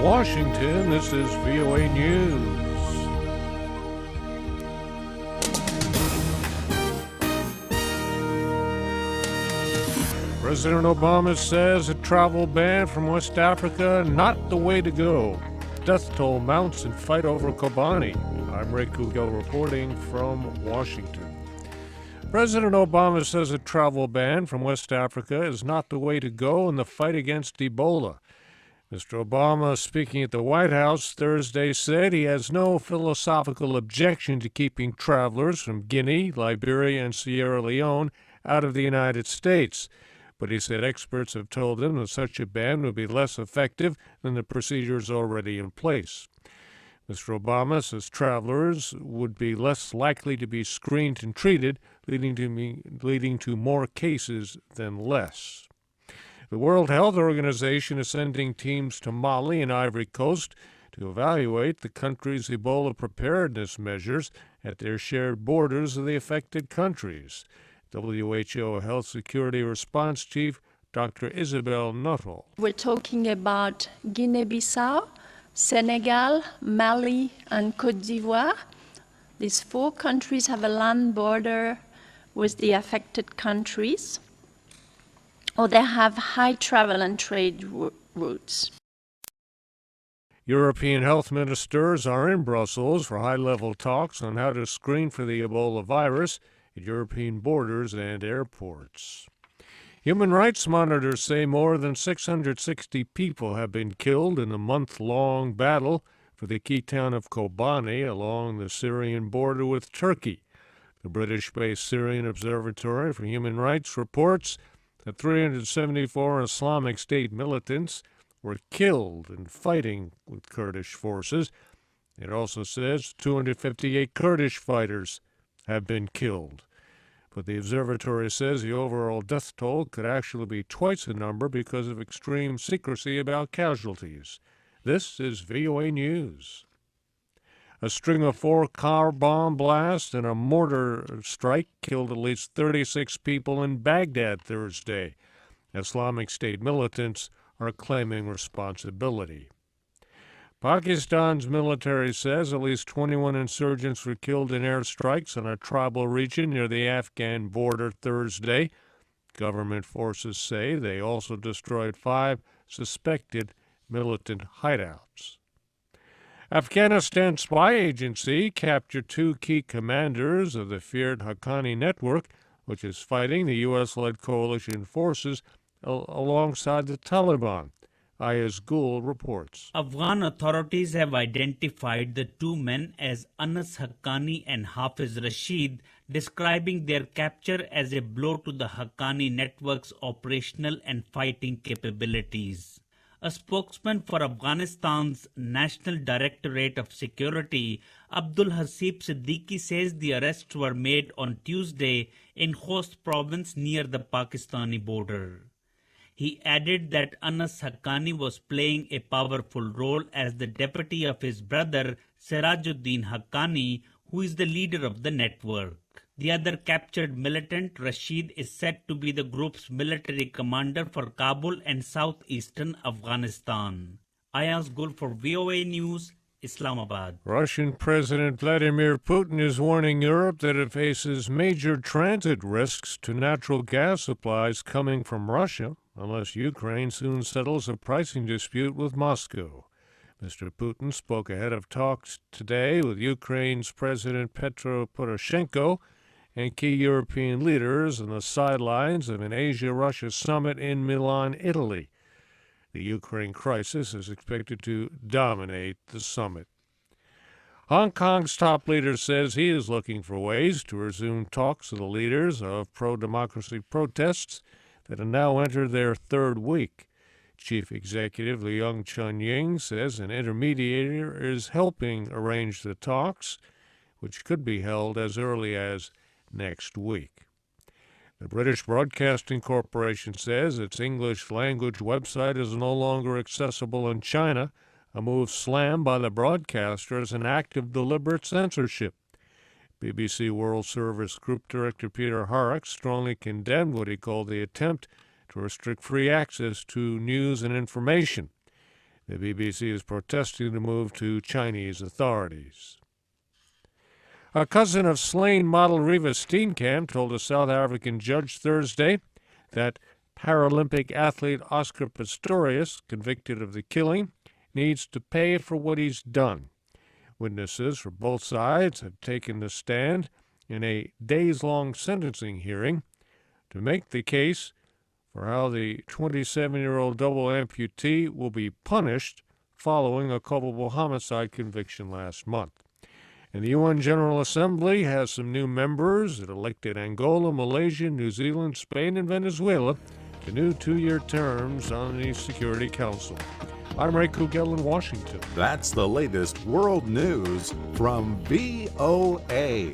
Washington, this is VOA News. President Obama says a travel ban from West Africa, not the way to go. Death toll mounts in fight over Kobani. I'm Ray Kouguell reporting from Washington. President Obama says a travel ban from West Africa is not the way to go in the fight against Ebola. Mr. Obama, speaking at the White House Thursday, said he has no philosophical objection to keeping travelers from Guinea, Liberia, and Sierra Leone out of the United States. But he said experts have told him that such a ban would be less effective than the procedures already in place. Mr. Obama says travelers would be less likely to be screened and treated, leading to more cases than less. The World Health Organization is sending teams to Mali and Ivory Coast to evaluate the country's Ebola-preparedness measures at their shared borders of the affected countries. WHO Health Security Response Chief Dr. Isabel Nuttall. We're talking about Guinea-Bissau, Senegal, Mali, and Côte d'Ivoire. These 4 countries have a land border with the affected countries, or they have high travel and trade routes. European health ministers are in Brussels for high-level talks on how to screen for the Ebola virus at European borders and airports. Human rights monitors say more than 660 people have been killed in a month-long battle for the key town of Kobani along the Syrian border with Turkey. The British-based Syrian Observatory for Human Rights reports that 374 Islamic State militants were killed in fighting with Kurdish forces. It also says 258 Kurdish fighters have been killed. But the observatory says the overall death toll could actually be twice the number because of extreme secrecy about casualties. This is VOA News. A string of 4 car bomb blasts and a mortar strike killed at least 36 people in Baghdad Thursday. Islamic State militants are claiming responsibility. Pakistan's military says at least 21 insurgents were killed in airstrikes on a tribal region near the Afghan border Thursday. Government forces say they also destroyed 5 suspected militant hideouts. Afghanistan spy agency captured 2 key commanders of the feared Haqqani Network, which is fighting the U.S.-led coalition forces alongside the Taliban. Ayaz Gul reports. Afghan authorities have identified the 2 men as Anas Haqqani and Hafiz Rashid, describing their capture as a blow to the Haqqani Network's operational and fighting capabilities. A spokesman for Afghanistan's National Directorate of Security, Abdul Hasib Siddiqui, says the arrests were made on Tuesday in Khost province near the Pakistani border. He added that Anas Haqqani was playing a powerful role as the deputy of his brother Sirajuddin Haqqani, who is the leader of the network. The other captured militant, Rashid, is said to be the group's military commander for Kabul and southeastern Afghanistan. Ayaz Gul for VOA News, Islamabad. Russian President Vladimir Putin is warning Europe that it faces major transit risks to natural gas supplies coming from Russia unless Ukraine soon settles a pricing dispute with Moscow. Mr. Putin spoke ahead of talks today with Ukraine's President Petro Poroshenko and key European leaders on the sidelines of an Asia-Russia summit in Milan, Italy. The Ukraine crisis is expected to dominate the summit. Hong Kong's top leader says he is looking for ways to resume talks with the leaders of pro-democracy protests that have now entered their 3rd week. Chief Executive Leung Chun-ying says an intermediator is helping arrange the talks, which could be held as early as next week. The British Broadcasting Corporation says its English-language website is no longer accessible in China, a move slammed by the broadcaster as an act of deliberate censorship. BBC World Service Group Director Peter Horrocks strongly condemned what he called the attempt to restrict free access to news and information. The BBC is protesting the move to Chinese authorities. A cousin of slain model Reeva Steenkamp told a South African judge Thursday that Paralympic athlete Oscar Pistorius, convicted of the killing, needs to pay for what he's done. Witnesses for both sides have taken the stand in a days-long sentencing hearing to make the case for how the 27-year-old double amputee will be punished following a culpable homicide conviction last month. And the UN General Assembly has some new members. It elected Angola, Malaysia, New Zealand, Spain, and Venezuela to new 2-year terms on the Security Council. I'm Ray Kouguell in Washington. That's the latest world news from VOA.